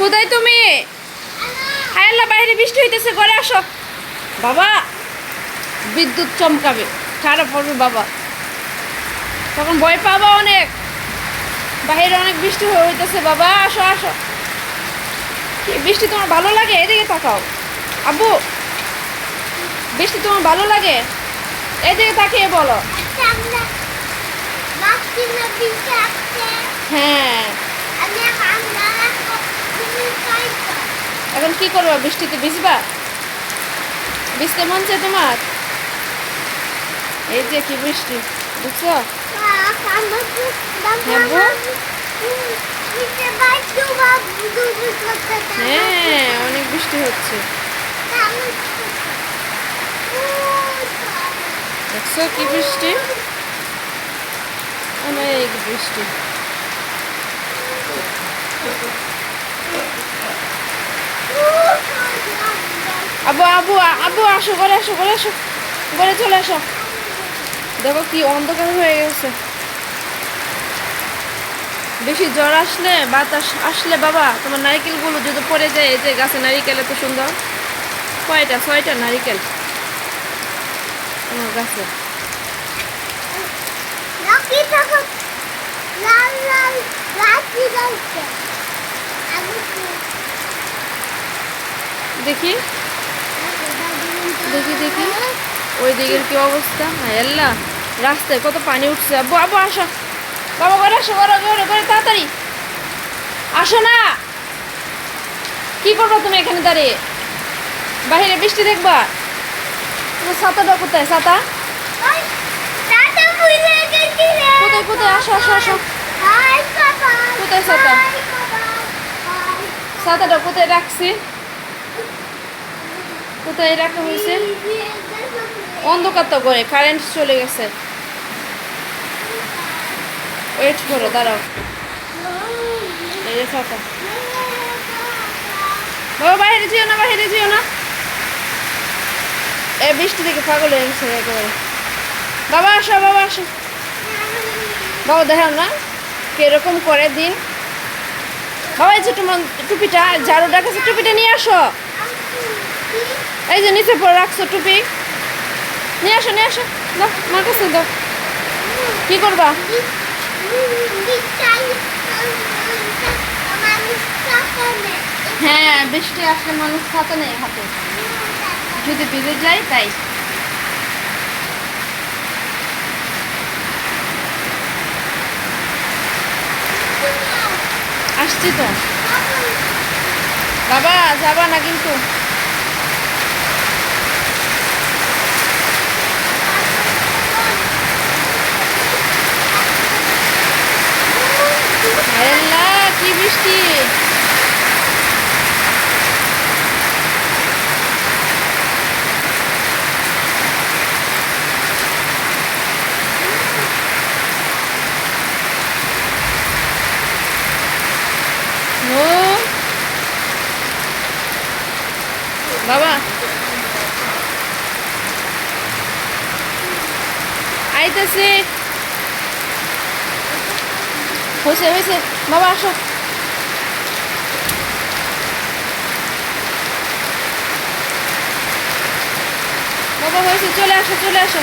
কোথায় তুমি? হায় আল্লাহ, বাইরে বৃষ্টি হইতেছে, ঘরে আসো। বাবা, বিদ্যুৎ চমকাবে, খারাপ পড়বে বাবা, তখন ভয় পাবা অনেক। বাইরে অনেক বৃষ্টি হইতেছে বাবা, আসো আসো। কি বৃষ্টি তোমার ভালো লাগে? এদিকে তাকাও। আব্বু, বৃষ্টি তোমার ভালো লাগে? এদিকে তাকিয়ে বলো। হ্যাঁ, এখন কি করবো? বৃষ্টিতে ভিজবা? ভিজতে মন চায় তোমার? এই যে কি বৃষ্টি, বুঝছো? হ্যাঁ, অনেক বৃষ্টি হচ্ছে, দেখছো কি বৃষ্টি, অনেক বৃষ্টি। আব্বু আব্বু আব্বু, আসো ঘরে, আসো ঘরে, আসো ঘরে, চলে আসো। দেখো কি অন্ধকার হয়ে গেছে। বেশি জ্বর আসলে, বাতাস আসলে বাবা, তোমার নারিকেলগুলো যদি পড়ে যায়। এই যে গাছে নারিকেল এত সুন্দর, কয়টা? 6টা নারিকেল তোমার গাছে। দেখি দেখি দেখি ওই দিকের কি অবস্থা। হায় আল্লাহ, রাস্তায় কত পানি উঠছে। আব্বু আব্বু, আসো বাবা, ঘরে আসো, ঘরে ঘরে ঘরে, তাড়াতাড়ি আসো না। কি করবো তুমি এখানে দাঁড়িয়ে? বাহিরে বৃষ্টি দেখবা? তোমার ছাতাটা কোথায়? ছাতা কোথায় কোথায়? আসো আসো আসো। কোথায় ছাতা? ছাতাটা কোথায় রাখছি? কোথায় রাখা হয়েছে? অন্ধকার তো করে, কারেন্ট চলে গেছে। ওয়েট করো, দাঁড়াও। এই যে ছাতা। বাবা, বাইরে যেও না, বাইরে যেও না। এ বৃষ্টি থেকে পাগল হয়ে গেছে একেবারে। বাবা আসো, বাবা আসো। বাবা দেখাও না কিরকম করে দিন। বাবা, এই যে তোমার টুপিটা, ঝাড়ুটার কাছে টুপিটা নিয়ে আসো। এই যে নিচে পরে রাখছো টুপি, নিয়ে আসো, নিয়ে আসো। দাও আমার কাছে দাও। কি করবা? হ্যাঁ, বৃষ্টি আসলে মানুষ ছাতা নেই হাতে, যদি ভিজে যায় তাই। আসছি তো বাবা, যাবা না কিন্তু। হায় আল্লাহ, কি বৃষ্টি। ও বাবা, আইতেছে, হয়েছে হয়েছে। বাবা আসো। বাবা হয়েছে, চলে আসো, চলে আসো।